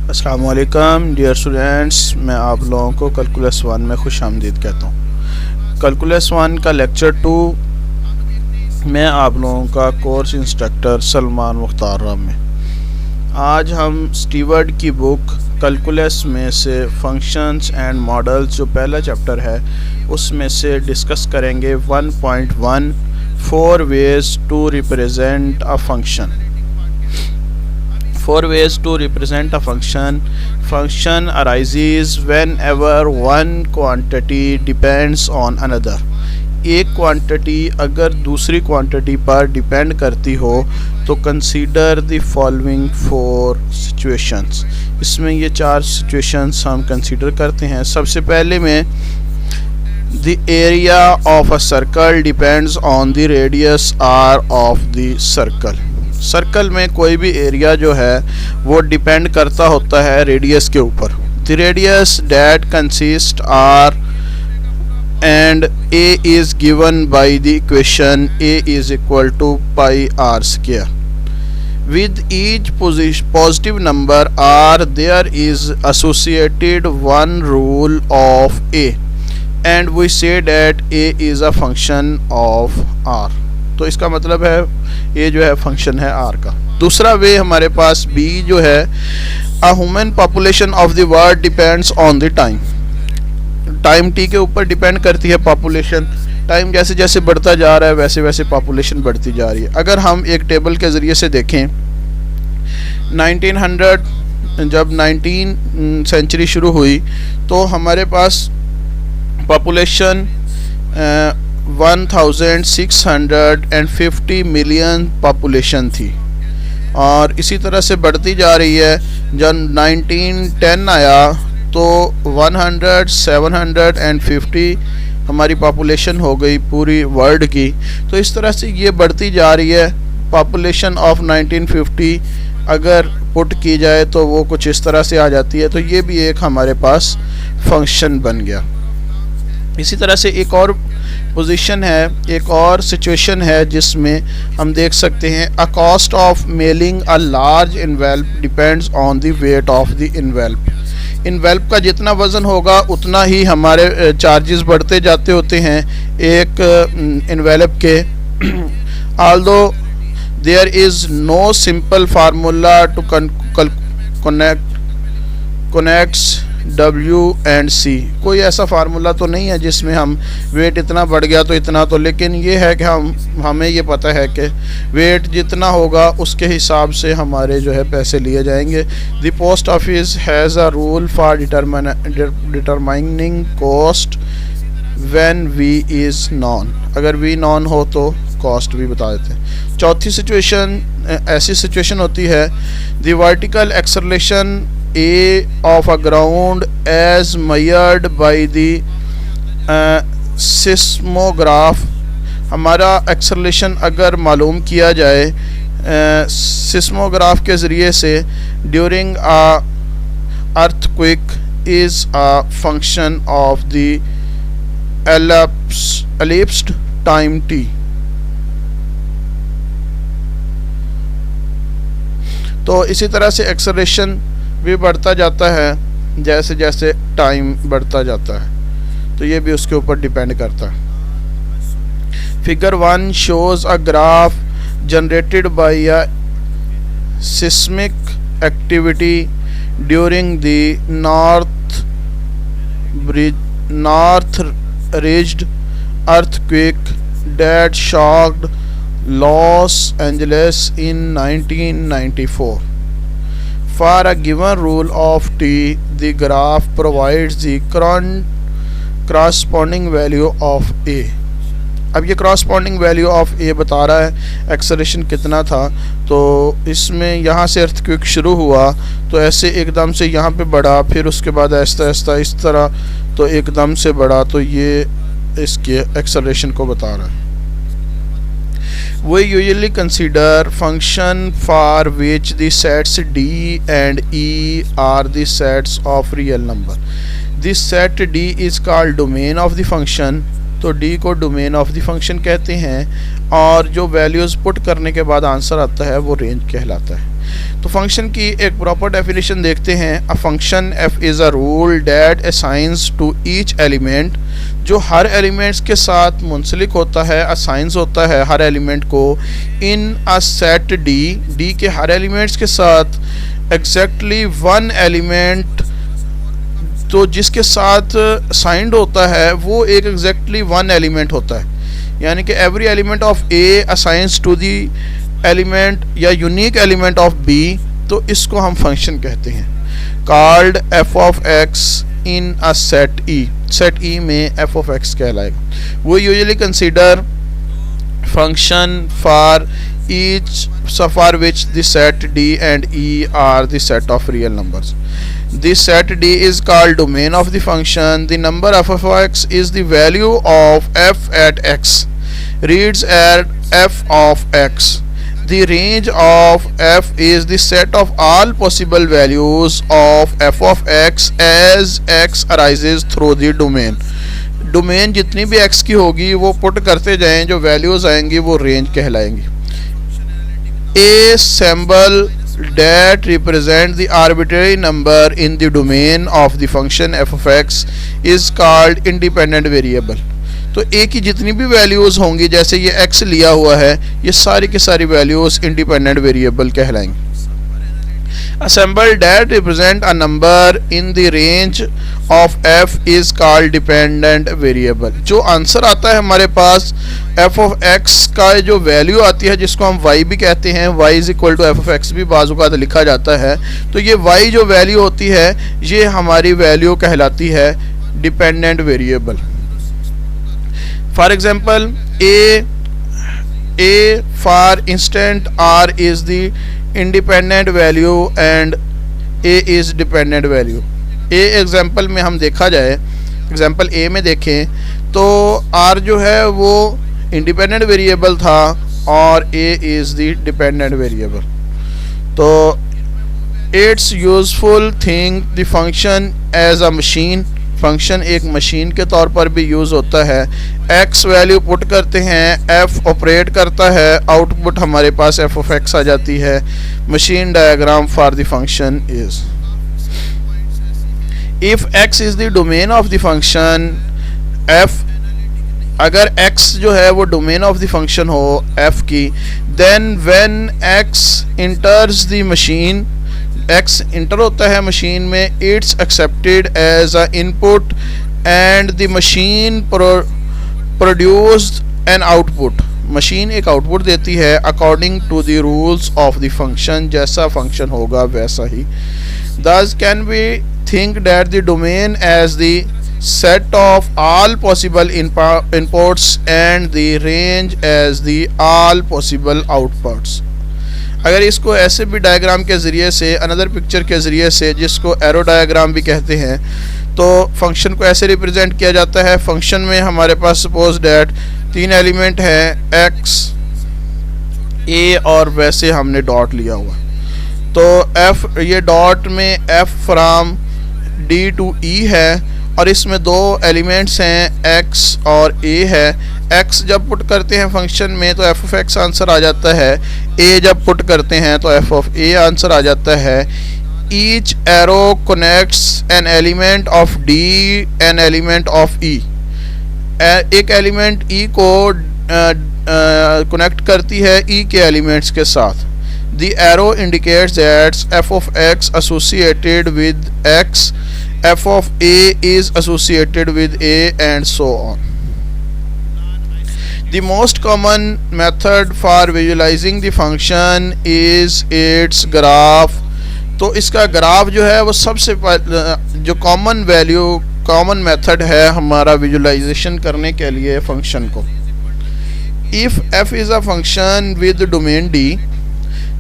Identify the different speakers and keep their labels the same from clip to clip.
Speaker 1: अस्सलाम वालेकुम dear students, मैं आप लोगों को कैलकुलस 1 में खुश आमदीद कहता हूँ। कैलकुलस 1 का लेक्चर 2 मैं आप लोगों का कोर्स इंस्ट्रक्टर सलमान मुख्तार रामी। आज हम स्टीवर्ड की बुक कैलकुलस में से फंक्शंस एंड मॉडल्स जो पहला चैप्टर है उसमें से डिस्कस करेंगे 1.1 4 ways to represent a function। 4 ways to represent a function। Function arises whenever one quantity depends on another। एक क्वांटिटी अगर दूसरी क्वांटिटी पर डिपेंड करती हो तो कंसीडर द फॉलोइंग 4 सिचुएशंस। इसमें ये 4 सिचुएशंस हम कंसीडर करते हैं। सबसे पहले में the area of a circle depends on the radius r of the circle. Circle में कोई भी एरिया जो है वो डिपेंड करता होता है रेडियस के ऊपर। The radius that consist r and A is given by the equation A is equal to pi r square. With each positive number r there is associated one rule of A and we say that A is a function of r. तो इसका मतलब है ये जो है function है are का। दूसरा वे हमारे पास बी जो है a human population of the world depends on the time. Time T के ऊपर डिपेंड करती है पॉपुलेशन। टाइम जैसे जैसे बढ़ता जा रहा है वैसे वैसे पॉपुलेशन बढ़ती जा रही है। अगर हम एक टेबल के ज़रिए से देखें 1900 जब 19 सेंचुरी शुरू हुई तो हमारे पास पॉपुलेशन 1650 मिलियन पॉपुलेशन थी और इसी तरह से बढ़ती जा रही है। जब 1910 आया तो 750 हमारी पॉपुलेशन हो गई पूरी वर्ल्ड की। तो इस तरह से ये बढ़ती जा रही है। पॉपुलेशन ऑफ 1950 अगर पुट की जाए तो वो कुछ इस तरह से आ जाती है। तो ये भी एक हमारे पास फंक्शन बन गया। इसी तरह से एक और पोजीशन है, एक और सिचुएशन है जिसमें हम देख सकते हैं a cost of mailing a large envelope depends on the weight of the envelope. Envelope का जितना वज़न होगा उतना ही हमारे चार्जेस बढ़ते जाते होते हैं एक इन्वेल्प के। Although there is no simple formula to connects W and C। कोई ऐसा फार्मूला तो नहीं है जिसमें हम वेट इतना बढ़ गया तो इतना तो, लेकिन ये है कि हमें ये पता है कि वेट जितना होगा उसके हिसाब से हमारे जो है पैसे लिए जाएंगे। The post office has a rule for determining cost when V is non. अगर V नॉन हो तो कॉस्ट भी बता देते हैं। चौथी सिचुएशन ऐसी सिचुएशन होती है the vertical acceleration A of a ground as measured by the seismograph। हमारा एक्सेलरेशन अगर मालूम किया जाए सिस्मोग्राफ के ज़रिए से during a earthquake is a function of the elapsed time t। तो इसी तरह से एक्सेलरेशन भी बढ़ता जाता है जैसे जैसे टाइम बढ़ता जाता है। तो ये भी उसके ऊपर डिपेंड करता है। Figure 1 shows a graph generated by a seismic activity during the north rigid earthquake that shocked Los Angeles in 1994। For a given rule of t, the graph provides the corresponding value of a। अब ये corresponding value of a बता रहा है acceleration कितना था। तो इसमें यहाँ से अर्थक्वेक शुरू हुआ तो ऐसे एकदम से यहाँ पे बढ़ा, फिर उसके बाद आहिस्ता आहिस्ता इस तरह तो एकदम से बढ़ा। तो ये इसके एक्सेलरेशन को बता रहा है। We usually consider function for which the sets D and E are the sets of real number। This set D is called domain of the function। तो D को domain of the function कहते हैं और जो values put करने के बाद answer आता है वो रेंज कहलाता है। तो फंक्शन की एक प्रॉपर डेफिनेशन देखते हैं। A function f is a rule that assigns to each element, जो हर एलिमेंट्स के साथ मुंसलिक होता है, असाइंस होता है हर एलिमेंट को, इन अ सेट डी के हर एलिमेंट्स के साथ एग्जैक्टली वन एलिमेंट, तो जिसके साथ साइंड होता है वो एक एग्जैक्टली वन एलिमेंट होता है, यानी कि every element of A assigns to the element या यूनिक एलिमेंट ऑफ बी, तो इसको हम फंक्शन कहते हैं। Called f of x in a set E, set E में एफ ऑफ एक्स कहलाएगा। वो usually consider function for each for which the set D and E are the set of real numbers. This set D is called domain of the function. The number f of x is the value of f at x reads at f of x. The range of f is the set of all possible values of f of x as x arises through the domain. Domain जितनी भी x की होगी वो put करते जाएं, जो values आएंगी वो range कहलाएंगी। A symbol that represent the arbitrary number in the domain of the function f of x is called independent variable. तो a की जितनी भी वैल्यूज होंगी, जैसे ये x लिया हुआ है, ये सारी की सारी वैल्यूज इंडिपेंडेंट वेरिएबल कहलाएंगी। A symbol that represent a number in the range of f is called dependent variable. जो आंसर आता है हमारे पास f of x का जो वैल्यू आती है, जिसको हम y भी कहते हैं, y is equal to f of x भी बाज़ औक़ात लिखा जाता है, तो ये y जो वैल्यू होती है ये हमारी वैल्यू कहलाती है dependent variable. For example a for instant r is the independent value and a is dependent value. a example में हम देखा जाए, एग्जांपल a में देखें तो r जो है वो इंडिपेंडेंट वेरिएबल था और a is the dependent variable. तो it's useful think the function as a machine. Function एक मशीन के तौर पर भी यूज़ होता है। x वैल्यू पुट करते हैं, f ऑपरेट करता है, आउटपुट हमारे पास f ऑफ x आ जाती है। Machine diagram for the function is, if x is the domain of the function f, अगर x जो है वो डोमेन ऑफ द फंक्शन हो f की, then when x enters the machine, x enter होता है मशीन में, it's accepted as a input and the machine produced an output. Machine एक आउटपुट देती है according to the rules of the function, जैसा function होगा वैसा ही। Thus can we think that the domain as the set of all possible inputs and the range as the all possible outputs. अगर इसको ऐसे भी डायग्राम के ज़रिए से, अनदर पिक्चर के ज़रिए से, जिसको एरो डायग्राम भी कहते हैं, तो फंक्शन को ऐसे रिप्रेजेंट किया जाता है। फंक्शन में हमारे पास सपोज डैट तीन एलिमेंट हैं x, a और वैसे हमने डॉट लिया हुआ, तो f, ये डॉट में f from d to e है और इसमें दो एलिमेंट्स हैं x और a है। x जब पुट करते हैं फंक्शन में तो f ऑफ x आंसर आ जाता है, a जब पुट करते हैं तो f ऑफ a आंसर आ जाता है। Each arrow connects an element of d an element of e, एक एलिमेंट e को कनेक्ट करती है e के एलिमेंट्स के साथ। The arrow indicates that f of x associated with x, f of a is associated with a and so on. The most common method for visualizing the function is its graph. तो इसका graph जो है वो सबसे जो common method है हमारा visualisation करने के लिए फंक्शन को। If f is a function with domain d,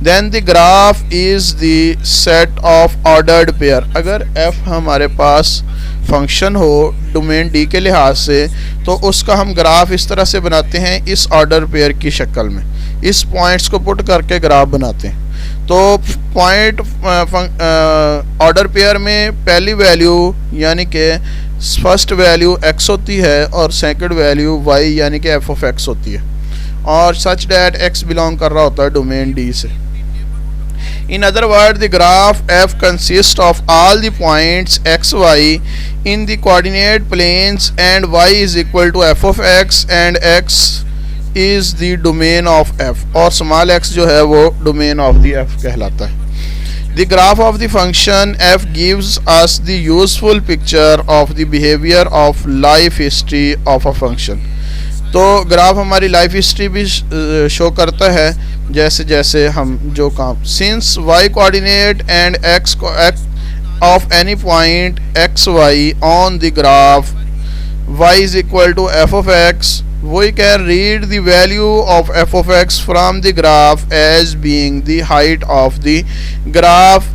Speaker 1: then the graph is the set of ordered pair. अगर f हमारे पास फंक्शन हो डोमेन d के लिहाज से, तो उसका हम ग्राफ इस तरह से बनाते हैं, इस ऑर्डर पेयर की शक्ल में, इस पॉइंट्स को पुट करके ग्राफ बनाते हैं। तो पॉइंट ऑर्डर पेयर में पहली वैल्यू यानी कि फर्स्ट वैल्यू x होती है और सेकंड वैल्यू y यानी कि f ऑफ x होती है, और सच डैट x बिलोंग कर रहा होता है डोमेन d से। In other words, the graph f consists of all the points x, y in the coordinate planes and y is equal to f of x and x is the domain of f और small x जो है वो domain of the f कहलाता है. The graph of the function f gives us the useful picture of the behavior of life history of a function. तो graph हमारी life history भी show करता है जैसे जैसे हम जो काम since y coordinate and x of any point x y on the graph y is equal to f of x, we can read the value of f of x from the graph as being the height of the graph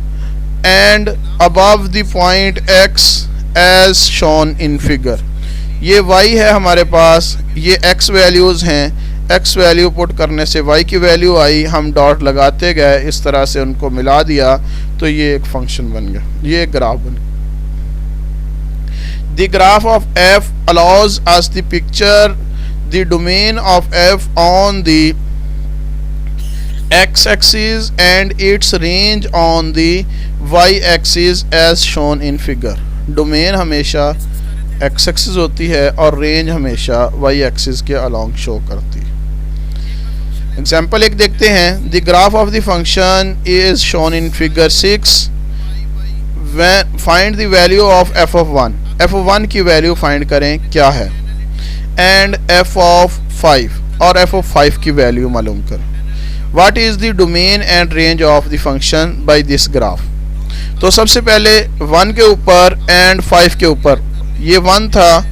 Speaker 1: and above the point x as shown in figure. ये y है हमारे पास, ये x values हैं, x value put करने से y की value आई, हम dot लगाते गए, इस तरह से उनको मिला दिया तो ये एक फंक्शन बन गया, ये एक ग्राफ बन गया. The graph of f allows us to picture the domain of f on the x-axis and its range on the y-axis as shown in figure. Domain हमेशा एक्स एक्सिस होती है और रेंज हमेशा वाई एक्सिस के along show करती है. Example एक देखते हैं. The graph of the function is shown in figure 6. Find the value of F of 1. F of 1 की वैल्यू फाइंड करें क्या है, एंड एफ ऑफ 5 और एफ ऑफ 5 की वैल्यू मालूम करें. What is the domain and range of the function by this graph. तो सबसे पहले 1 के ऊपर एंड 5 के ऊपर, ये 1 था,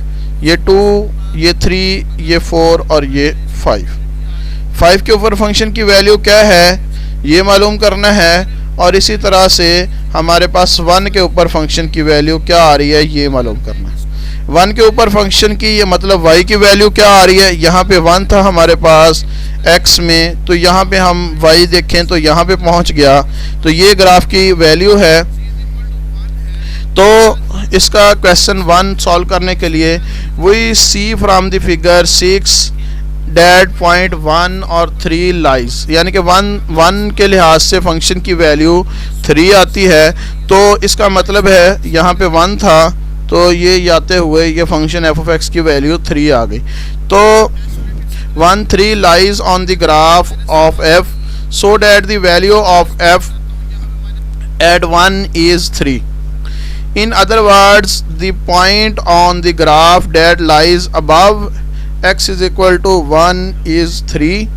Speaker 1: ये 2, ये 3, ये 4 और ये 5. 5 के ऊपर फंक्शन की वैल्यू क्या है ये मालूम करना है, और इसी तरह से हमारे पास 1 के ऊपर फंक्शन की वैल्यू क्या आ रही है ये मालूम करना है. 1 के ऊपर फंक्शन की ये मतलब y की वैल्यू क्या आ रही है. यहाँ पे 1 था हमारे पास x में, तो यहाँ पे हम y देखें तो यहाँ पे पहुँच गया, तो ये ग्राफ की वैल्यू है. तो इसका क्वेश्चन 1 सॉल्व करने के लिए we see from the figure 6 that point 1 और 3 लाइज, यानी कि 1 के लिहाज से फंक्शन की वैल्यू 3 आती है. तो इसका मतलब है यहाँ पे 1 था तो ये आते हुए ये फंक्शन f of x की वैल्यू 3 आ गई. तो 1 3 lies on the graph of f so that the value of f at 1 is 3. In other words, the point on the graph that lies above x is equal to 1 is 3.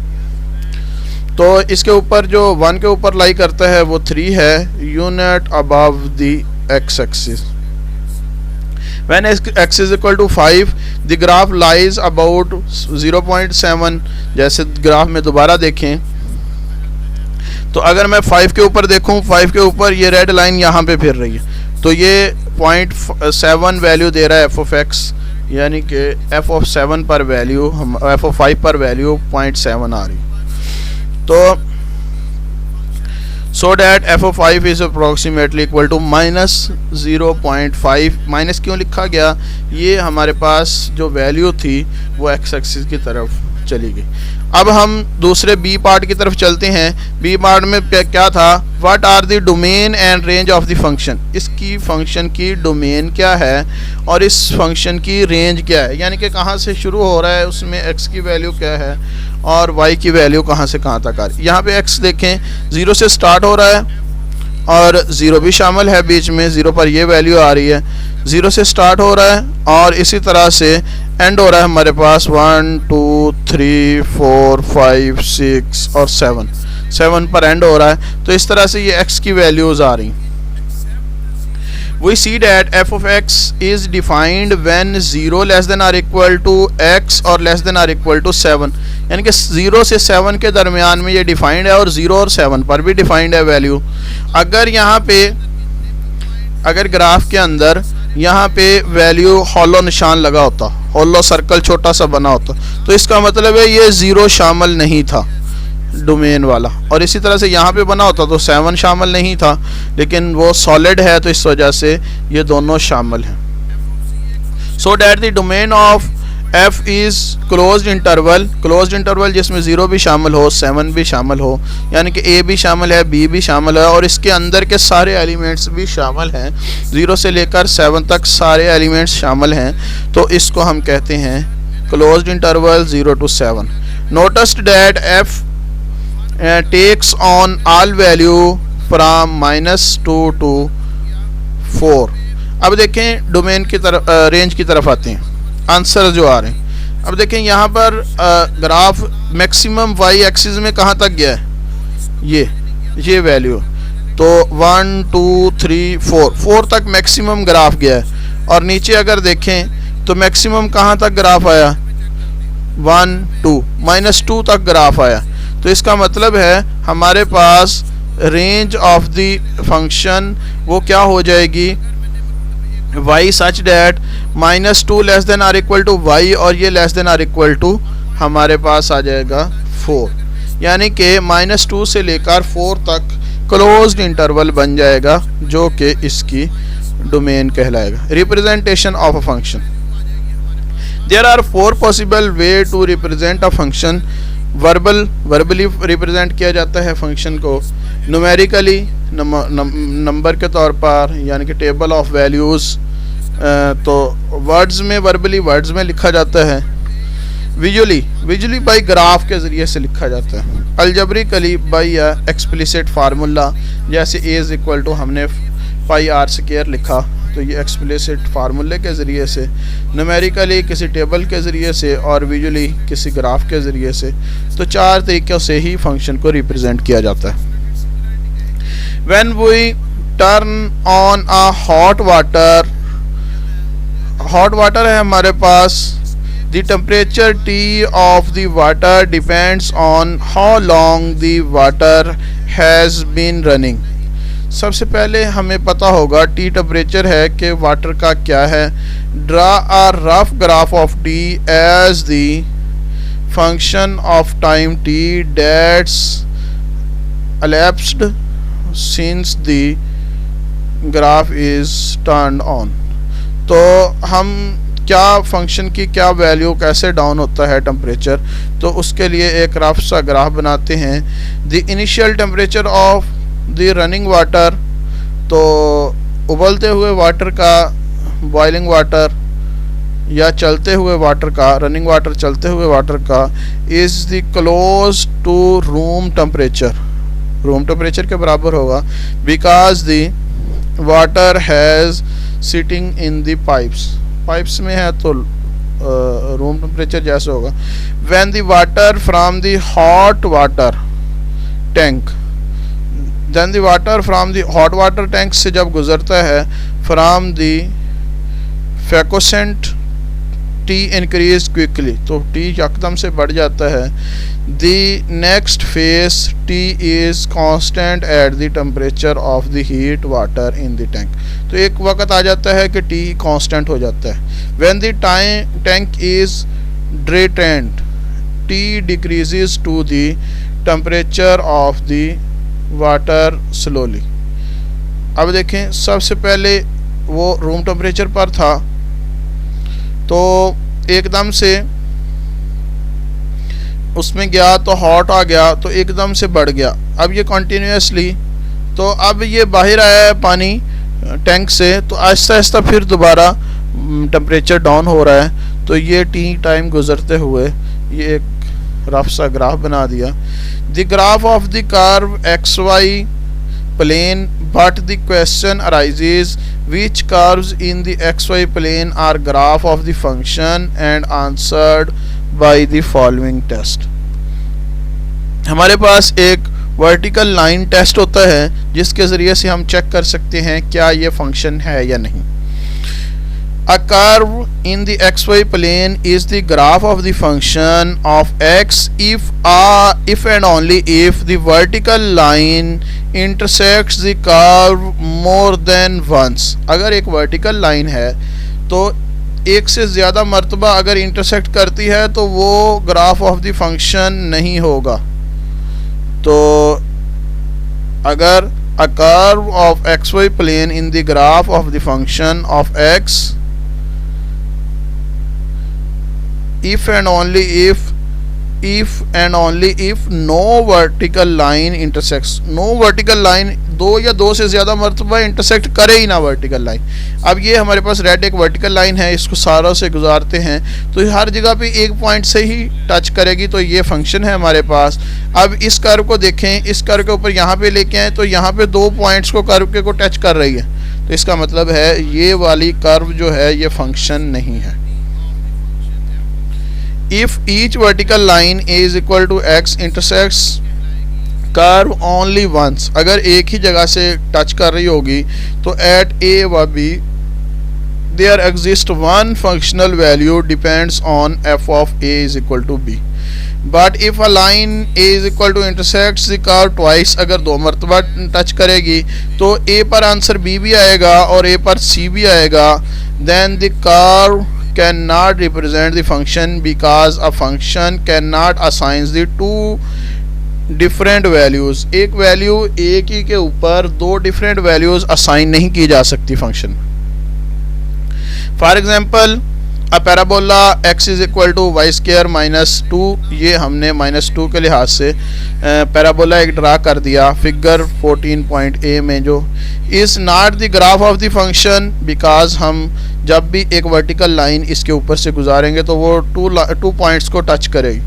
Speaker 1: तो इसके ऊपर जो 1 के ऊपर लाई करता है वो 3 है, unit above the x axis. When x is equal to 5, the graph lies about 0.7. जैसे ग्राफ में दोबारा देखें तो अगर मैं 5 के ऊपर देखूं, 5 के ऊपर ये रेड लाइन यहाँ पे फिर रही है, तो ये 0.7 वैल्यू दे रहा है f of x, यानी कि f of 7 पर वैल्यू हम f of 5 पर वैल्यू 0.7 आ रही. तो so that f of 5 is approximately equal to -0.5. Minus क्यों लिखा गया, ये हमारे पास जो वैल्यू थी वो x एक्सिस की तरफ चली गई. अब हम दूसरे बी पार्ट की तरफ चलते हैं. बी पार्ट में क्या था, what are the domain and range of the function. इसकी फंक्शन की डोमेन क्या है और इस फंक्शन की रेंज क्या है, यानी कि कहाँ से शुरू हो रहा है, उसमें x की वैल्यू क्या है और y की वैल्यू कहाँ से कहाँ तक आ रही है. यहाँ पे x देखें 0 से स्टार्ट हो रहा है और 0 भी शामिल है बीच में, 0 पर ये वैल्यू आ रही है. 0 से स्टार्ट हो रहा है और इसी तरह से एंड हो रहा है हमारे पास 1 2 3 4 5 6 और 7 पर एंड हो रहा है. तो इस तरह से ये x की वैल्यूज आ रही. We see that f of x is defined when 0 less than or equal to x or less than or equal to 7, यानी कि 0 से 7 के दरमियान में ये डिफाइंड है और 0 और 7 पर भी डिफाइंड है वैल्यू. अगर यहाँ पे अगर ग्राफ के अंदर यहाँ पे वैल्यू हॉलो निशान लगा होता, हॉलो सर्कल छोटा सा बना होता, तो इसका मतलब है ये 0 शामिल नहीं था डोमेन वाला, और इसी तरह से यहाँ पे बना होता तो 7 शामिल नहीं था, लेकिन वो सॉलिड है तो इस वजह से ये दोनों शामिल हैं. So that the domain of F is closed interval जिसमें 0 भी शामिल हो, 7 भी शामिल हो, यानी कि ए भी शामिल है, बी भी शामिल है और इसके अंदर के सारे एलिमेंट्स भी शामिल हैं, 0 से लेकर 7 तक सारे एलिमेंट्स शामिल हैं, तो इसको हम कहते हैं closed interval 0 to 7. Notice that f takes on all value from -2 to 4. अब देखें डोमेन की तरफ, रेंज की तरफ आते हैं, आंसर जो आ रहे हैं। अब देखें यहाँ पर ग्राफ मैक्सिमम वाई एक्सिस में कहाँ तक गया है, ये वैल्यू, तो 1 2 3 4 तक मैक्सिमम ग्राफ गया है। और नीचे अगर देखें तो मैक्सिमम कहाँ तक ग्राफ आया, 1 2 -2 तक ग्राफ आया। तो इसका मतलब है हमारे पास रेंज ऑफ द फंक्शन वो क्या हो जाएगी, y such that -2 less than or equal to y और ये less than or equal to हमारे पास आ जाएगा 4, यानी कि -2 से लेकर 4 तक क्लोज्ड इंटरवल बन जाएगा जो कि इसकी डोमेन कहलाएगा। Representation of a function, there are 4 possible way to represent a function. Verbally represent किया जाता है फंक्शन को, न्यूमेरिकली नंबर के तौर पर यानी कि टेबल ऑफ वैल्यूज़, तो वर्ड्स में वर्बली वर्ड्स में लिखा जाता है, विजुअली बाई ग्राफ के ज़रिए से लिखा जाता है, अलजबरिकली बाई एक्सप्लिसिट फार्मूला, जैसे ए इज़ इक्वल टू हमने पाई आर स्क्वायर लिखा तो ये एक्सप्लिसिट फार्मूले के ज़रिए से, न्यूमेरिकली किसी टेबल के ज़रिए से और विजुअली किसी ग्राफ के ज़रिए से। तो 4 तरीक़ों से ही फंक्शन को रिप्रेजेंट किया जाता है। When we turn on a hot water है हमारे पास, the temperature T of the water depends on how long the water has been running. सबसे पहले हमें पता होगा T टेम्परेचर है कि वाटर का क्या है। Draw a rough graph of T as the function of time T that's elapsed since the graph is turned on. तो हम क्या फंक्शन की क्या वैल्यू कैसे डाउन होता है टेम्परेचर, तो उसके लिए एक रफ सा ग्राफ बनाते हैं। The initial temperature of the running water, तो उबलते हुए वाटर का, बॉइलिंग वाटर या चलते हुए वाटर का, रनिंग वाटर चलते हुए वाटर का, is the close to room temperature के बराबर होगा, because the water has sitting in the pipes में है तो रूम टेम्परेचर जैसे होगा। When the water from the hot water tank, then the water from the hot water tank से जब गुजरता है, from the faucet T increase quickly, तो टी यकदम से बढ़ जाता है। The next phase T is constant at the temperature of the heat water in the tank, तो एक वक्त आ जाता है कि टी कांस्टेंट हो जाता है। When the tank is drained, T decreases to the temperature of the water slowly. अब देखें, सबसे पहले वो रूम टेम्परेचर पर था तो एकदम से उसमें गया तो हॉट आ गया तो एकदम से बढ़ गया। अब ये कंटिन्यूसली, तो अब ये बाहर आया है पानी टैंक से, तो आहिस्ता आहिस्ता फिर दोबारा टेम्परेचर डाउन हो रहा है। तो ये टी टाइम गुजरते हुए ये एक रफ सा ग्राफ बना दिया। The graph of the curve x y plane, but the question arises which curves in the xy plane are graph of the function and answered by the following test. हमारे पास एक vertical line test होता है जिसके ज़रिए से हम check कर सकते हैं क्या ये फंक्शन है या नहीं। A curve in the xy plane is the graph of the function of x if and only if the vertical line intersects the curve more than once. अगर एक वर्टिकल लाइन है तो एक से ज़्यादा मरतबा अगर इंटरसेक्ट करती है तो वो ग्राफ ऑफ द फंक्शन नहीं होगा। तो अगर a curve of xy plane in the graph of the function of x if and only if no vertical line intersects, no vertical line दो या दो से ज़्यादा मरतबा इंटरसेक्ट करे ही ना वर्टिकल लाइन। अब ये हमारे पास रेड एक वर्टिकल लाइन है, इसको सारों से गुजारते हैं तो हर जगह पे एक पॉइंट से ही टच करेगी, तो ये फंक्शन है हमारे पास। अब इस कर्व को देखें, इस कर्व के ऊपर यहाँ पे लेके आए तो यहाँ पे दो पॉइंट्स को कर्व के को टच कर रही है, तो इसका मतलब है ये वाली कर्व जो है ये फंक्शन नहीं है। If each vertical line is equal to x intersects curve only once, अगर एक ही जगह से टच कर रही होगी तो at a व b there exists one functional value depends on f of a is equal to b, but if a line a is equal to intersects the curve twice, अगर दो मरतबा टच करेगी तो a पर answer b भी आएगा और a पर c भी आएगा, then the curve cannot represent the function because a function cannot assign the two different values, एक वैल्यू एक ही के ऊपर दो डिफरेंट वैल्यूज असाइन नहीं की जा सकती function. For example a parabola x is equal to y square minus 2, ये हमने -2 के लिहाज से पैराबोला एक ड्रा कर दिया फिगर 14.a में, जो is not the graph of the function because हम जब भी एक वर्टिकल लाइन इसके ऊपर से गुजारेंगे तो वो टू पॉइंट्स को टच करेगी,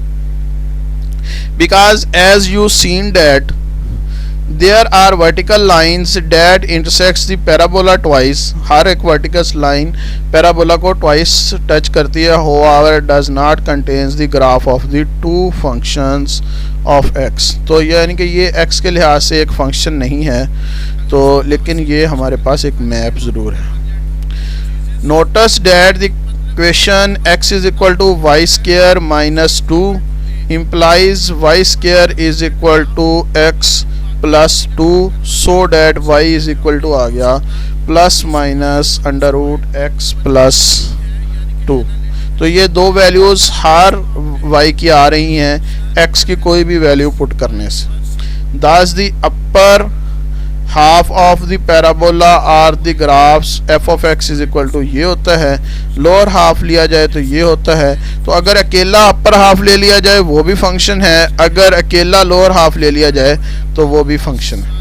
Speaker 1: because as you seen that there are vertical lines that intersects the parabola twice, हर एक वर्टिकल लाइन पैराबोला को ट्वाइस टच करती है, however does not contains the graph of the two functions of x, तो यानी कि ये x के लिहाज से एक फंक्शन नहीं है, तो लेकिन ये हमारे पास एक मैप ज़रूर है। Notice that the equation x is equal to y square minus 2 implies y square is equal to x plus 2, so that y is equal to आ गया plus minus under root x plus 2, तो ये दो values हर y की आ रही हैं x की कोई भी वैल्यू पुट करने से। Thus the upper half of the parabola are the graphs f of x is equal to ये होता है, लोअर हाफ लिया जाए तो ये होता है, तो अगर अकेला अपर हाफ ले लिया जाए वो भी फंक्शन है, अगर अकेला लोअर हाफ ले लिया जाए तो वो भी फंक्शन है।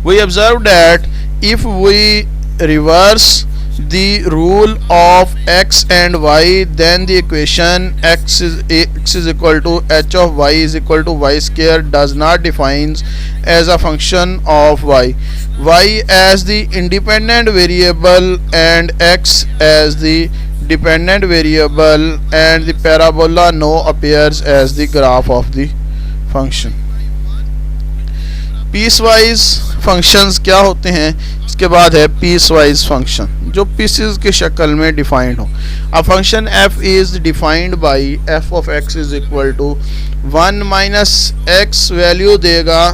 Speaker 1: We observe that if we reverse the rule of x and y, then the equation x is equal to h of y is equal to y square does not defines as a function of y as the independent variable and x as the dependent variable, and the parabola no appears as the graph of the function। Piecewise functions क्या होते हैं, इसके बाद है piecewise function जो pieces की शक्ल में डिफाइंड हो। A function f is defined by f of x is equal to 1 minus x value देगा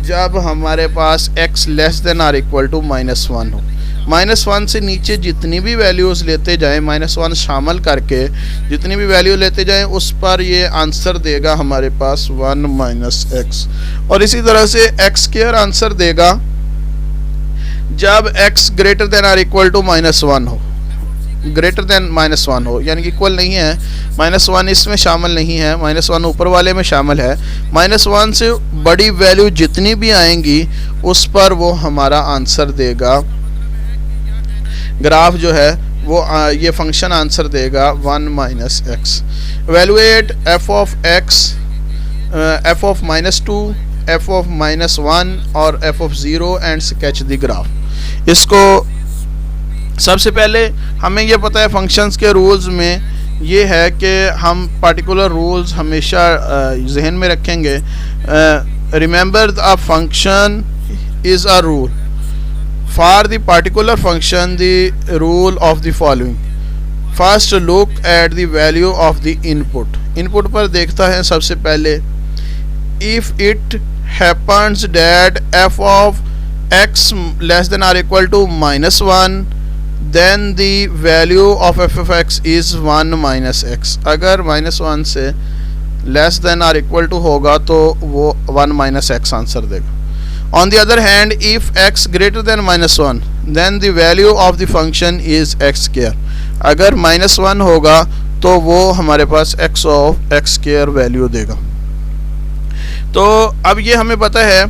Speaker 1: जब हमारे पास x less than or equal to -1 हो। -1 से नीचे जितनी भी वैल्यूज़ लेते जाएं, -1 शामिल करके जितनी भी वैल्यू लेते जाएं उस पर ये आंसर देगा हमारे पास 1 माइनस एक्स, और इसी तरह से x स्क्वायर आंसर देगा जब x greater than or equal to -1 हो, ग्रेटर देन -1 हो, यानी कि इक्वल नहीं है, -1 इसमें शामिल नहीं है, -1 ऊपर वाले में शामिल है। -1 से बड़ी वैल्यू जितनी भी आएंगी उस पर वो हमारा आंसर देगा, ग्राफ जो है वो ये फंक्शन आंसर देगा 1 minus x. Valuate f of x, f of -2, f of -1 और f of 0 and sketch the graph. इसको सबसे पहले हमें ये पता है फंक्शंस के रूल्स में ये है कि हम पार्टिकुलर रूल्स हमेशा जहन में रखेंगे। Remember the function is a rule for the particular function the rule of the following। first look at the value of the input। input पर देखता है सबसे पहले if it happens that f of x less than or equal to -1 then the value of f of x is 1 minus x। अगर -1 से less than or equal to होगा तो वो 1 minus x आंसर देगा। On the other hand, if x greater than -1 then the value of the function is x square। अगर -1 होगा तो वो हमारे पास x of x square value देगा। तो अब ये हमें पता है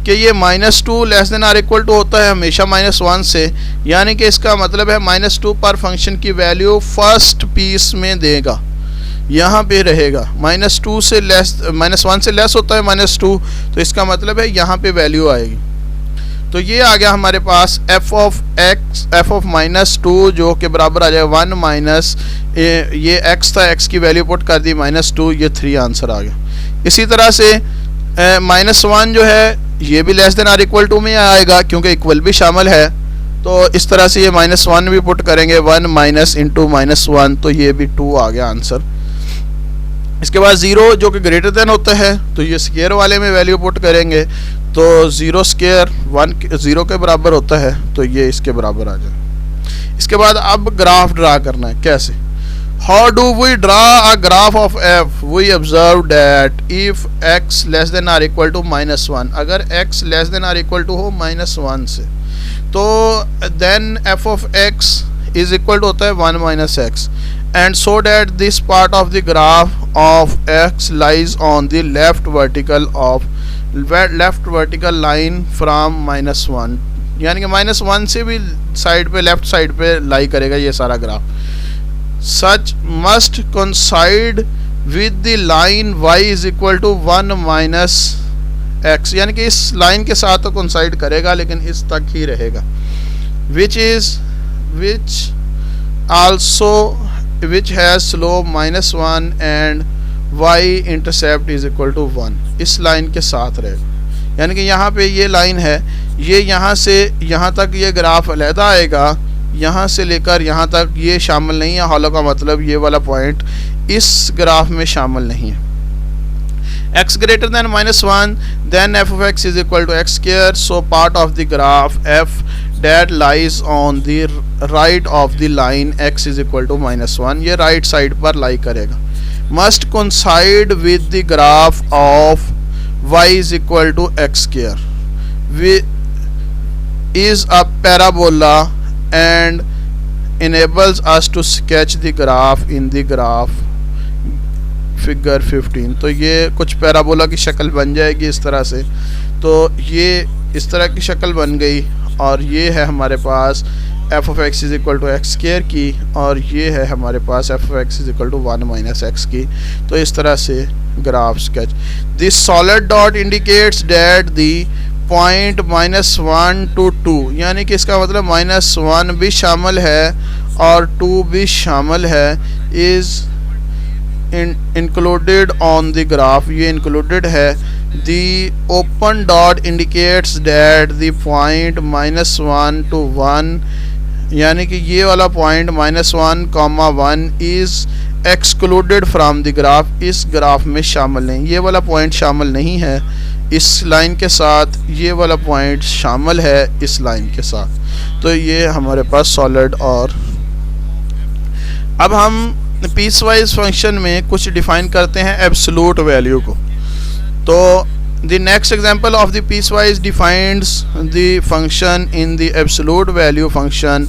Speaker 1: कि ये -2 less than or equal to होता है हमेशा -1 से, यानी कि इसका मतलब है -2 पर फंक्शन की वैल्यू फर्स्ट पीस में देगा, यहाँ पे रहेगा। -2 से लेस, -1 से लेस होता है -2, तो इसका मतलब है यहाँ पे वैल्यू आएगी। तो ये आ गया हमारे पास f ऑफ -2 जो कि बराबर आ जाए 1 माइनस ये x था, x की वैल्यू पुट कर दी -2, ये 3 आंसर आ गया। इसी तरह से -1 जो है ये भी less than or equal to में आएगा क्योंकि इक्वल भी शामिल है, तो इस तरह से ये -1 भी पुट करेंगे, 1 माइनस इंटू -1, तो ये भी 2 आ गया आंसर। इसके बाद 0 जो कि ग्रेटर देन होता है, तो ये स्क्वायर वाले में वैल्यू पुट करेंगे, तो 0 स्क्वायर 0 के बराबर होता है, तो ये इसके बराबर आ जाए। इसके बाद अब ग्राफ ड्रा करना है। कैसे? How do we draw a graph of f? We observe that if x less than or equal to -1, अगर x less than or equal to हो -1 से, तो then f of x is equal to होता है 1 minus x, and so that this part of the graph of x lies on the left vertical line from -1, यानी कि -1 से भी side पे, लेफ्ट साइड पे लाई करेगा ये सारा graph. Such must coincide with the line y is equal to 1 minus x, यानी कि इस लाइन के साथ तो coincide करेगा लेकिन इस तक ही रहेगा। which has slope -1 and y intercept is equal to 1, इस लाइन के साथ रहेगा। यानी कि यहाँ पे ये लाइन है, ये यहाँ से यहाँ तक ये ग्राफ अलहदा आएगा, यहाँ से लेकर यहाँ तक ये शामिल नहीं है। हॉलो का मतलब ये वाला पॉइंट इस ग्राफ में शामिल नहीं है। x greater than -1, then f of x is equal to x square, so part of the graph f that lies on the right of the line x is equal to -1, ये right side पर लाई करेगा। must coincide with the graph of y is equal to x square, is a parabola and enables us to sketch the graph in the graph figure 15। तो ये कुछ parabola की शक्ल बन जाएगी इस तरह से, तो ये इस तरह की शक्ल बन गई, और ये है हमारे पास f of x is equal to x square की, और ये है हमारे पास f of x is equal to 1 minus x की। तो इस तरह से graph sketch. This solid dot indicates that the point -1 to 2, यानी कि इसका मतलब -1 भी शामिल है और 2 भी शामिल है, is included on the graph, ये included है। the open dot indicates that the point -1 to 1, यानी कि ये वाला point -1, 1 is excluded from the graph, इस ग्राफ में शामिल नहीं, ये वाला पॉइंट शामिल नहीं है इस लाइन के साथ, ये वाला पॉइंट शामिल है इस लाइन के साथ। तो ये हमारे पास सॉलिड। और अब हम पीस वाइज फंक्शन में कुछ डिफाइन करते हैं एब्सोल्यूट वैल्यू को। तो the next example of the piecewise defines the function in the absolute value function.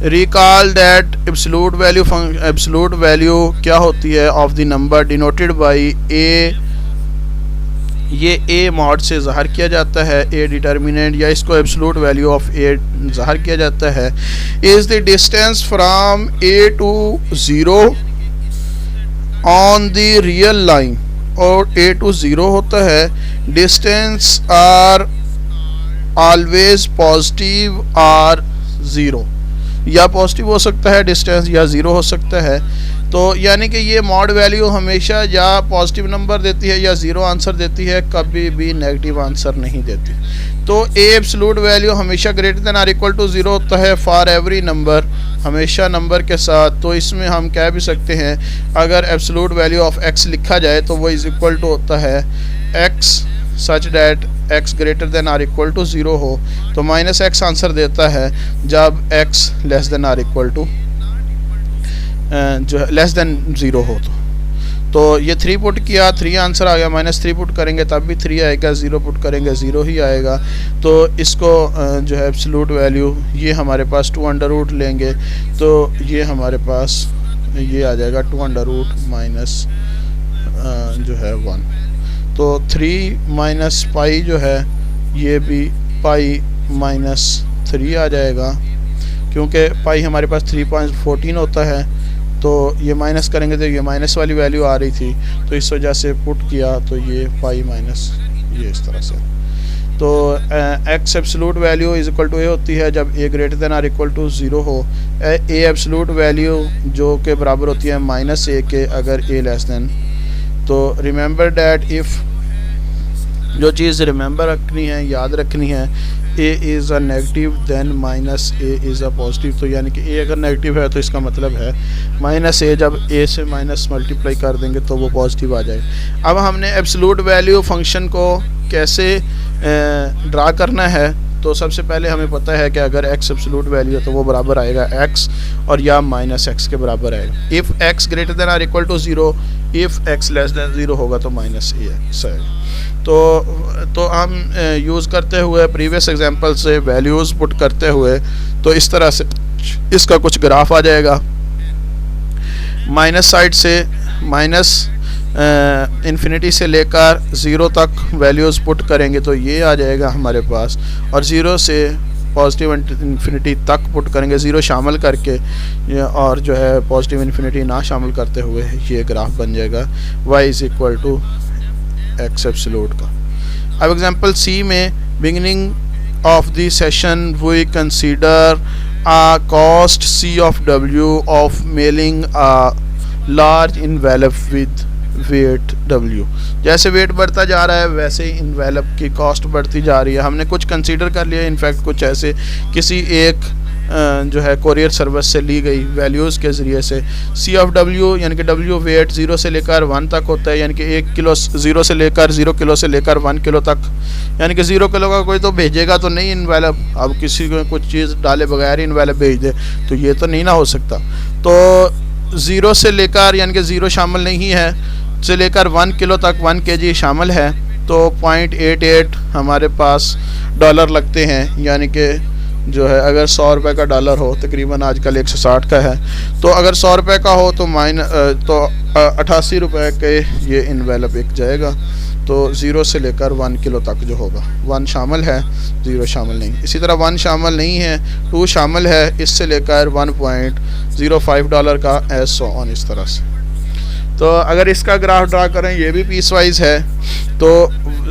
Speaker 1: Recall that absolute value क्या होती है of the number denoted by a, ये a मॉड से ज़ाहिर किया जाता है, a डिटर्मिनेंट, या इसको एब्सोल्यूट वैल्यू ऑफ a ज़ाहिर किया जाता है। Is the distance from a to 0 on the real line, और a टू 0 होता है। Distance are always positive or 0, या पॉजिटिव हो सकता है डिस्टेंस या 0 हो सकता है। तो यानी कि ये मॉड वैल्यू हमेशा या पॉजिटिव नंबर देती है या 0 आंसर देती है, कभी भी नेगेटिव आंसर नहीं देती। तो ए एब्सोल्यूट वैल्यू हमेशा greater than or equal to 0 होता है फॉर एवरी नंबर, हमेशा नंबर के साथ। तो इसमें हम कह भी सकते हैं अगर एब्सोल्यूट वैल्यू ऑफ x लिखा जाए तो वो इज इक्वल टू होता है x such that x greater than or equal to 0 हो, तो -x आंसर देता है जब x less than or equal to जो लेस देन 0 हो। तो ये 3 पुट किया, 3 आंसर आ गया। -3 पुट करेंगे तब भी 3 आएगा, 0 पुट करेंगे 0 ही आएगा। तो इसको जो है एब्सोल्यूट वैल्यू ये हमारे पास 2 अंडर रूट लेंगे, तो ये हमारे पास ये आ जाएगा 2 माइनस जो है 1। तो 3 माइनस पाई जो है ये भी पाई माइनस 3 आ जाएगा, क्योंकि पाई हमारे पास 3.14 होता है। तो ये माइनस करेंगे तो ये माइनस वाली वैल्यू आ रही थी, तो इस वजह से पुट किया तो ये पाई माइनस ये इस तरह से। तो x absolute value is equal to a होती है जब a greater than or equal to 0 हो। ए एब्सोल्यूट वैल्यू जो के बराबर होती है माइनस ए के अगर ए लेस देन। तो रिमेंबर डैट इफ़, जो चीज़ रिमेंबर रखनी है, याद रखनी है, a is a negative then minus a is a positive. तो यानी कि ए अगर नेगेटिव है तो इसका मतलब है माइनस ए, जब ए से माइनस मल्टीप्लाई कर देंगे तो वो पॉजिटिव आ जाए। अब हमने एब्सोल्यूट वैल्यू फंक्शन को कैसे ड्रा करना है, तो सबसे पहले हमें पता है कि अगर x एब्सोल्यूट वैल्यू है तो वो बराबर आएगा x और या माइनस x के बराबर आएगा। If x greater than or equal to 0, if x less than 0 होगा तो माइनस ए है। तो हम यूज़ करते हुए प्रीवियस एग्जांपल से वैल्यूज़ पुट करते हुए तो इस तरह से इसका कुछ ग्राफ आ जाएगा। माइनस साइड से माइनस इन्फिनिटी से लेकर 0 तक वैल्यूज़ पुट करेंगे तो ये आ जाएगा हमारे पास, और 0 से पॉजिटिव इन्फिनिटी तक पुट करेंगे 0 शामिल करके, और जो है पॉजिटिव इन्फिनिटी ना शामिल करते हुए ये ग्राफ बन जाएगा y is equal to x absolute का। अब एग्जांपल सी में beginning of the session we consider a cost C of W of mailing a large envelope with weight W। जैसे वेट बढ़ता जा रहा है वैसे ही इन्वेलप की कॉस्ट बढ़ती जा रही है। हमने कुछ कंसीडर कर लिया, इनफैक्ट कुछ ऐसे किसी एक जो है कोरियर सर्विस से ली गई वैल्यूज़ के ज़रिए से। C of W यानी कि W वेट 0 से लेकर 1 तक होता है, यानी कि 1 किलो 0 से लेकर 0 किलो से लेकर 1 किलो तक, यानी कि 0 किलो का कोई तो भेजेगा तो नहीं इन्वेलप। अब किसी को कुछ चीज़ डाले बगैर इन्वेलप भेज दे तो ये तो नहीं ना हो सकता। तो 0 से लेकर यानी कि 0 शामिल नहीं है से लेकर 1 किलो तक 1 kg शामिल है, तो 0.88 हमारे पास डॉलर लगते हैं। यानी कि जो है अगर 100 रुपये का डॉलर हो, तकरीबन आजकल 160 का है, तो अगर 100 रुपये का हो तो 88 रुपये के ये इन्वेलप एक जाएगा। तो 0 से लेकर 1 किलो तक जो होगा, 1 शामिल है 0 शामिल नहीं। इसी तरह 1 शामिल नहीं है, 2 शामिल है, इससे लेकर 1.05 डॉलर का एज सो ऑन इस तरह से। तो अगर इसका ग्राफ ड्रा करें, ये भी पीस वाइज है, तो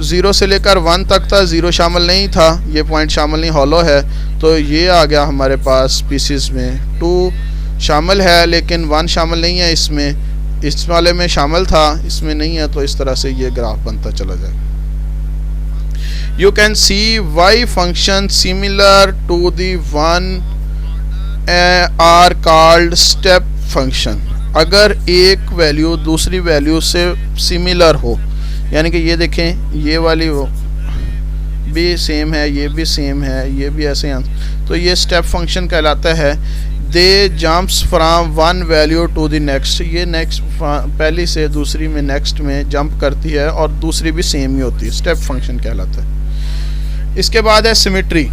Speaker 1: 0 से लेकर 1 तक था, 0 शामिल नहीं था, ये पॉइंट शामिल नहीं, हॉलो है, तो ये आ गया हमारे पास पीसीस में। 2 शामिल है लेकिन 1 शामिल नहीं है इसमें, इस वाले में शामिल था इसमें नहीं है, तो इस तरह से ये ग्राफ बनता चला जाएगा। You can see y function similar to the one are called step function. अगर एक वैल्यू दूसरी वैल्यू से सिमिलर हो, यानी कि ये देखें ये वाली वो भी सेम है, ये भी सेम है, ये भी ऐसे हैं, तो ये स्टेप फंक्शन कहलाता है। They jumps from one value to the next, ये नेक्स्ट पहली से दूसरी में नेक्स्ट में जंप करती है और दूसरी भी सेम ही होती है, स्टेप फंक्शन कहलाता है। इसके बाद है सिमेट्री।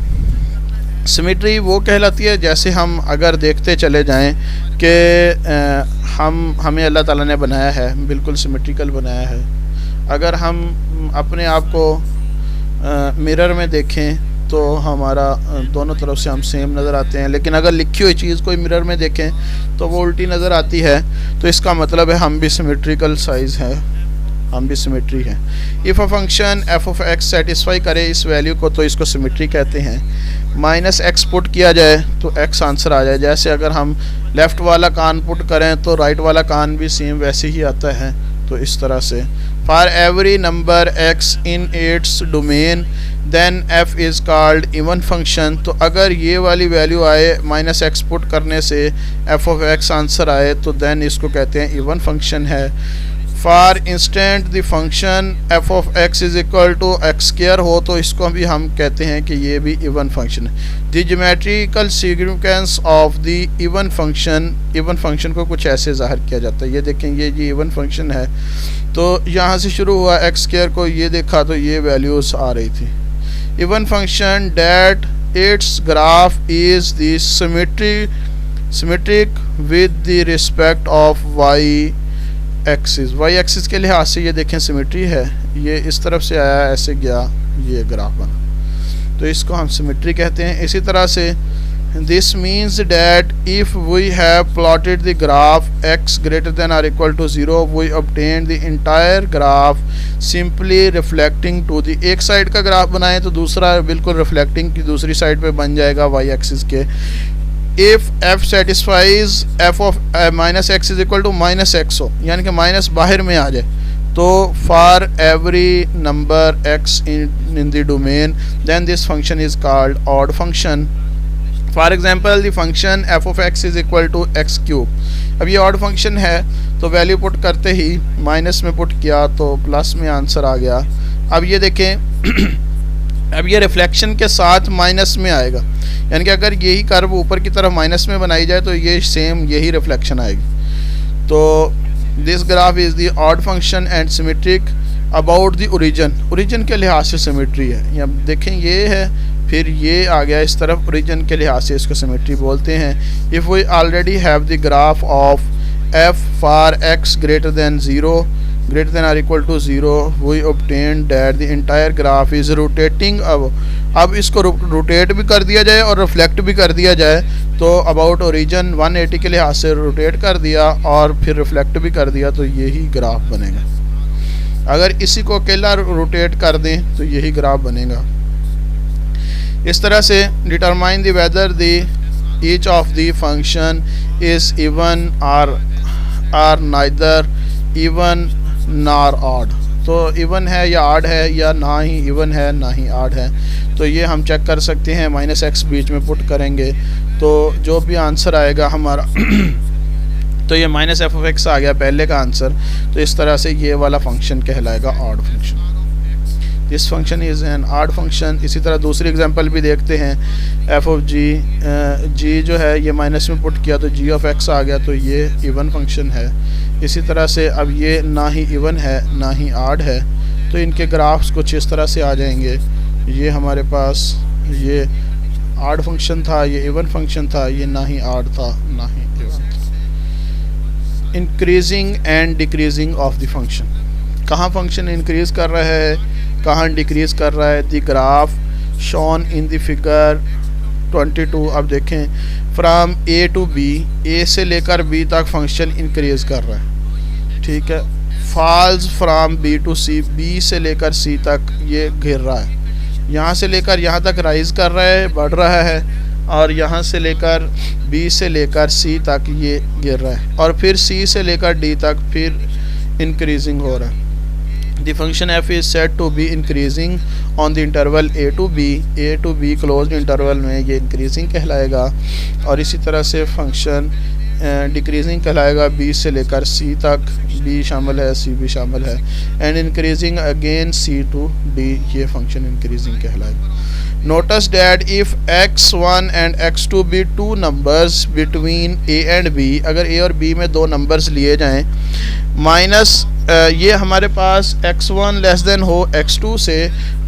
Speaker 1: सिमेट्री वो कहलाती है जैसे हम अगर देखते चले जाएं कि हमें अल्लाह ताला ने बनाया है, बिल्कुल सिमेट्रिकल बनाया है। अगर हम अपने आप को मिरर में देखें तो हमारा दोनों तरफ से हम सेम नज़र आते हैं, लेकिन अगर लिखी हुई चीज़ कोई मिरर में देखें तो वो उल्टी नज़र आती है, तो इसका मतलब है हम भी सिमेट्रिकल साइज़ है, हम भी सिमेट्री हैं। If a function f of x satisfy करे इस वैल्यू को तो इसको सिमेट्री कहते हैं। माइनस एक्स पुट किया जाए तो एक्स आंसर आ जाए। जैसे अगर हम लेफ़्ट वाला कान पुट करें तो राइट वाला कान भी सेम वैसे ही आता है, तो इस तरह से। For every number x in its domain then f is called even function. तो अगर ये वाली वैल्यू आए माइनस एक्स पुट करने से एफ ऑफ एक्स आंसर आए तो देन इसको कहते हैं इवन फंक्शन है। For instant the function f of x is equal to x square हो तो इसको भी हम कहते हैं कि ये भी इवन फंक्शन है। The geometrical significance of the even function को कुछ ऐसे ज़ाहिर किया जाता है। ये देखें ये इवन फंक्शन है, तो यहाँ से शुरू हुआ एक्स स्क्वायर को ये देखा तो ये वैल्यूज़ आ रही थी। Even function that its graph is the symmetric with the respect of y axis. Y axis के लिहाज से ये देखें सिमेट्री है, ये इस तरफ से आया ऐसे गया, ये ग्राफ बना, तो इसको हम सिमेट्री कहते हैं। इसी तरह से this means that if we have plotted the graph x greater than or equal to 0, we obtain the entire graph simply reflecting to the, एक साइड का ग्राफ बनाएं तो दूसरा बिल्कुल रिफ्लेक्टिंग की दूसरी साइड पे बन जाएगा y एक्सिस के। if f satisfies f of minus x is equal to minus x हो, यानी कि माइनस बाहर में आ जाए, तो for every number x in the domain then this function is called odd function। For example the function f of x is equal to x cube. अब ये odd function है तो वैल्यू पुट करते ही minus में put किया तो plus में answer आ गया। अब ये देखें अब ये रिफ्लेक्शन के साथ माइनस में आएगा, यानी कि अगर यही कर्व ऊपर की तरफ माइनस में बनाई जाए तो ये सेम यही रिफ्लेक्शन आएगी। तो this graph is the odd function and symmetric about the origin के लिहाज से सिमेट्री है। यहाँ देखें ये है, फिर ये आ गया इस तरफ, ओरिजिन के लिहाज से इसको सिमेट्री बोलते हैं। If we already have the graph of f for x greater than or equal to 0 we obtain that the entire graph is rotating. अब इसको रोटेट भी कर दिया जाए और रिफ्लेक्ट भी कर दिया जाए, तो अबाउट ओरिजिन 180 के लिहाज से रोटेट कर दिया और फिर रिफ्लेक्ट भी कर दिया, तो यही ग्राफ बनेगा। अगर इसी को अकेला रोटेट कर दें तो यही ग्राफ बनेगा। इस तरह से determine the whether the each of the function is even or neither even nor odd. तो इवन है या ऑड है, या ना ही इवन है ना ही ऑड है, तो ये हम चेक कर सकते हैं। माइनस एक्स बीच में पुट करेंगे तो जो भी आंसर आएगा हमारा तो ये माइनस एफ ऑफ एक्स आ गया पहले का आंसर। तो इस तरह से ये वाला फंक्शन कहलाएगा odd function. This function is an odd function. इसी तरह दूसरी एग्जांपल भी देखते हैं। एफ ऑफ जी जो है ये माइनस में पुट किया तो जी ऑफ एक्स आ गया, तो ये इवन फंक्शन है। इसी तरह से अब ये ना ही इवन है ना ही ऑड है, तो इनके ग्राफ्स कुछ इस तरह से आ जाएंगे। ये हमारे पास ये ऑड फंक्शन था, ये इवन फंक्शन था, ये ना ही ऑड था ना ही इवन था। Increasing and decreasing of the function. कहाँ फंक्शन इंक्रीज़ कर रहा है, कहाँ डिक्रीज़ कर रहा है। The graph shown in the figure 22। अब देखें from A to B, A से लेकर बी तक फंक्शन इंक्रीज़ कर रहा है, ठीक है। Falls from B to C, B से लेकर सी तक ये गिर रहा है। यहाँ से लेकर यहाँ तक राइज़ कर रहा है, बढ़ रहा है, और यहाँ से लेकर बी से लेकर सी तक ये गिर रहा है, और फिर सी से लेकर डी तक फिर इंक्रीजिंग हो रहा है। The function f is said to be increasing on the interval a to b closed interval में ये increasing कहलाएगा, और इसी तरह से फंक्शन डिक्रीजिंग कहलाएगा b से लेकर c तक, b शामिल है c भी शामिल है, and increasing again c to d, ये फंक्शन इंक्रीजिंग कहलाएगा। Notice that if x1 and x2 be two numbers between a and b, अगर a और b में दो नंबर्स लिए जाएं, माइनस ये हमारे पास x1 लेस देन हो x2 से,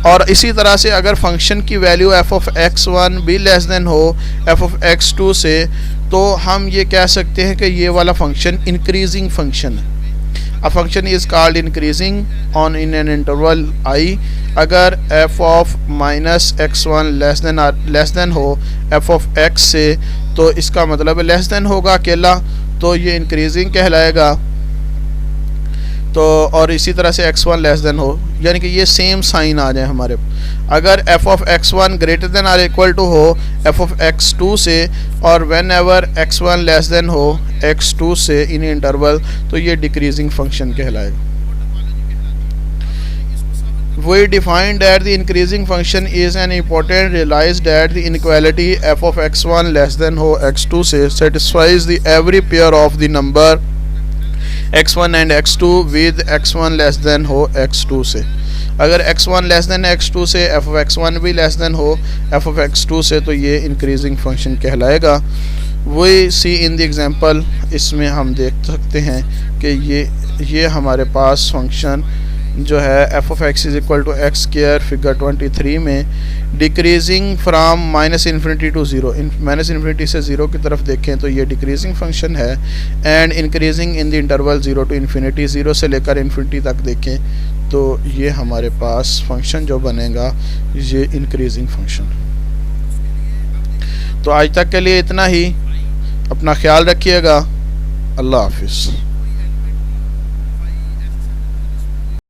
Speaker 1: और इसी तरह से अगर फंक्शन की वैल्यू f ऑफ x1 भी लेस देन हो f ऑफ x2 से, तो हम ये कह सकते हैं कि ये वाला फंक्शन इंक्रीजिंग फंक्शन है। A function is called increasing on in an interval I अगर f of minus x1 less than हो f of x से, तो इसका मतलब लेस देन होगा अकेला, तो ये इंक्रीजिंग कहलाएगा। तो और इसी तरह से x1 लेस देन हो, यानी कि ये सेम साइन आ जाए हमारे। अगर f of x1 greater than or equal to हो f of x2 से, और when ever x1 less than हो x2 से इन इंटरवल, तो ये डिक्रीजिंग फंक्शन कहलाएगा। We defined that the increasing function is an important realized that the inequality f of x1 less than ho x2 से satisfies the every pair of the number x1 and x2 with x1 less than हो x2 से। अगर x1 less than x2 से f of x1 भी less then हो f of x2 से, तो ये इंक्रीजिंग फंक्शन कहलाएगा। We see in the example, इसमें हम देख सकते हैं कि ये हमारे पास फंक्शन जो है f of x is equal to x square figure 23 में decreasing from minus infinity to zero, minus infinity से ज़ीरो की तरफ देखें तो ये डिक्रीजिंग फंक्शन है, and increasing in the interval zero to infinity, zero से लेकर इन्फिनिटी तक देखें तो ये हमारे पास फंक्शन जो बनेगा ये इंक्रीजिंग फंक्शन। तो आज तक के लिए इतना ही, अपना ख्याल रखिएगा, अल्लाह हाफिज़।